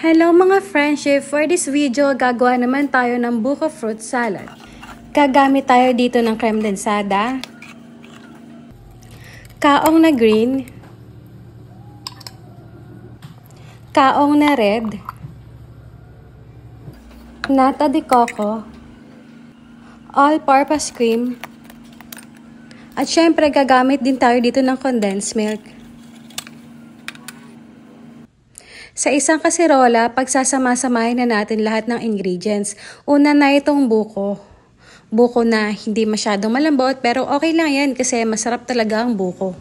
Hello mga friendship! For this video, gagawa naman tayo ng buko fruit salad. Gagamit tayo dito ng creme densada, kaong na green, kaong na red, nata de coco, all-purpose cream, at syempre gagamit din tayo dito ng condensed milk. Sa isang kaserola, pagsasama-samahin na natin lahat ng ingredients. Una na itong buko. Buko na hindi masyadong malambot pero okay lang yan kasi masarap talaga ang buko.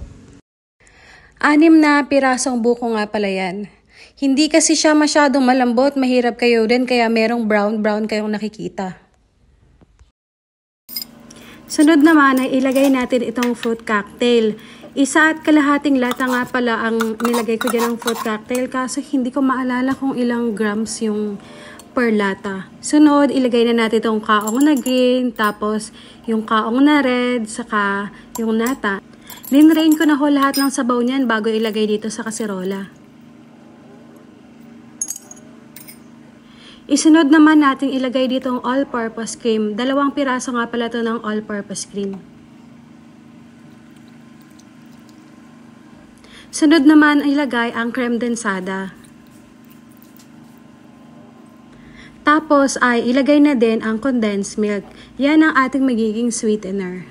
6 na pirasong buko nga pala yan. Hindi kasi siya masyadong malambot, mahirap kayo din kaya merong brown kayong nakikita. Sunod naman ay ilagay natin itong fruit cocktail. 1 kalahating lata nga pala ang nilagay ko dyan ng fruit cocktail kaso hindi ko maalala kung ilang grams yung per lata. Sunod, ilagay na natin itong kaong na green, tapos yung kaong na red, saka yung nata. Linrain ko na ho lahat ng sabaw niyan bago ilagay dito sa kaserola. Isunod naman natin ilagay dito ang all-purpose cream. 2 piraso nga pala ito ng all-purpose cream. Sunod naman ilagay ang creme densada. Tapos ay ilagay na din ang condensed milk. Yan ang ating magiging sweetener.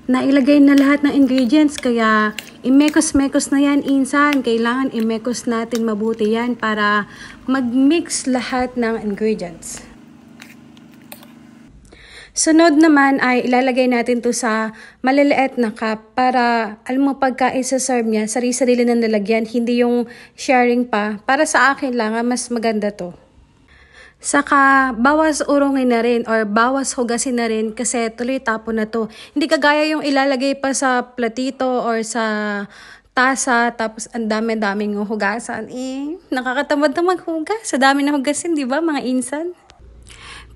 Nailagay na lahat ng ingredients kaya imekos-mekos na yan insan. Kailangan imekos natin mabuti yan para mag-mix lahat ng ingredients. Sunod naman ay ilalagay natin to sa maliliit na cup para alam mo pagka isa-serve niya, sarili-sarili na nalagyan, hindi yung sharing pa. Para sa akin lang, mas maganda to. Saka bawas urungin na rin or bawas hugasin na rin kasi tuloy tapon na to. Hindi kagaya yung ilalagay pa sa platito or sa tasa tapos ang dami-daming hugasan. Nakakatamad na maghugas. Sa dami na hugasin, di ba mga insan?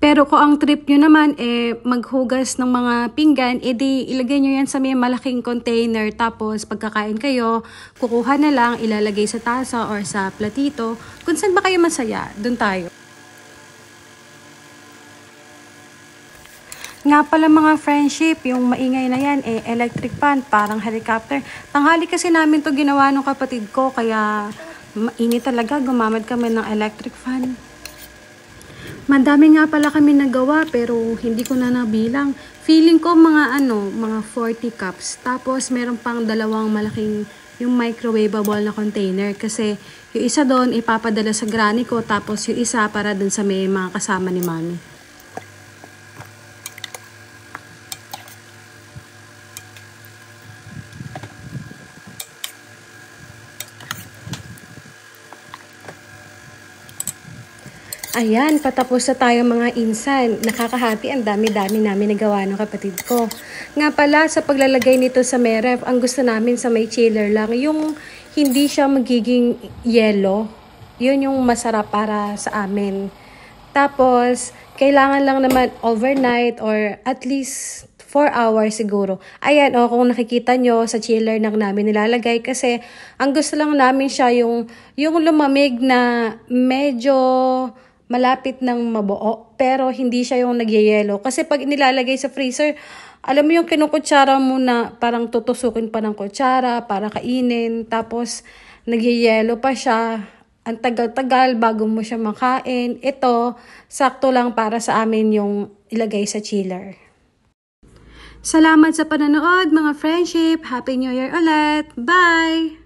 Pero kung ang trip nyo naman maghugas ng mga pinggan, edi ilagay nyo yan sa may malaking container. Tapos pagkakain kayo, kukuha na lang, ilalagay sa tasa or sa platito. Kung saan ba kayo masaya, dun tayo. Nga pala mga friendship, yung maingay na yan, electric fan, parang helicopter. Tanghali kasi namin to ginawa ng kapatid ko, kaya mainit talaga, gumamit kami ng electric fan. Madami nga pala kami nagawa pero hindi ko na nabilang. Feeling ko mga 40 cups. Tapos meron pang 2 malaking yung microwavable na container kasi yung isa doon ipapadala sa granny ko tapos yung isa para dun sa may mga kasama ni mami. Ayan, patapos na tayo mga insan. Nakaka-happy, ang dami-dami namin nagawa ng kapatid ko. Nga pala, sa paglalagay nito sa may ref, ang gusto namin sa may chiller lang, yung hindi siya magiging yellow. Yun yung masarap para sa amin. Tapos, kailangan lang naman overnight or at least 4 hours siguro. Ayan, kung nakikita nyo sa chiller lang namin nilalagay kasi ang gusto lang namin siya yung lumamig na medyo malapit ng mabuo, pero hindi siya yung nagyayelo. Kasi pag nilalagay sa freezer, alam mo yung kinukutsara mo na parang tutusukin pa ng kutsara para kainin, tapos nagyayelo pa siya. Ang tagal-tagal bago mo siya makain. Ito, sakto lang para sa amin yung ilagay sa chiller. Salamat sa panonood mga friendship. Happy New Year ulit. Bye!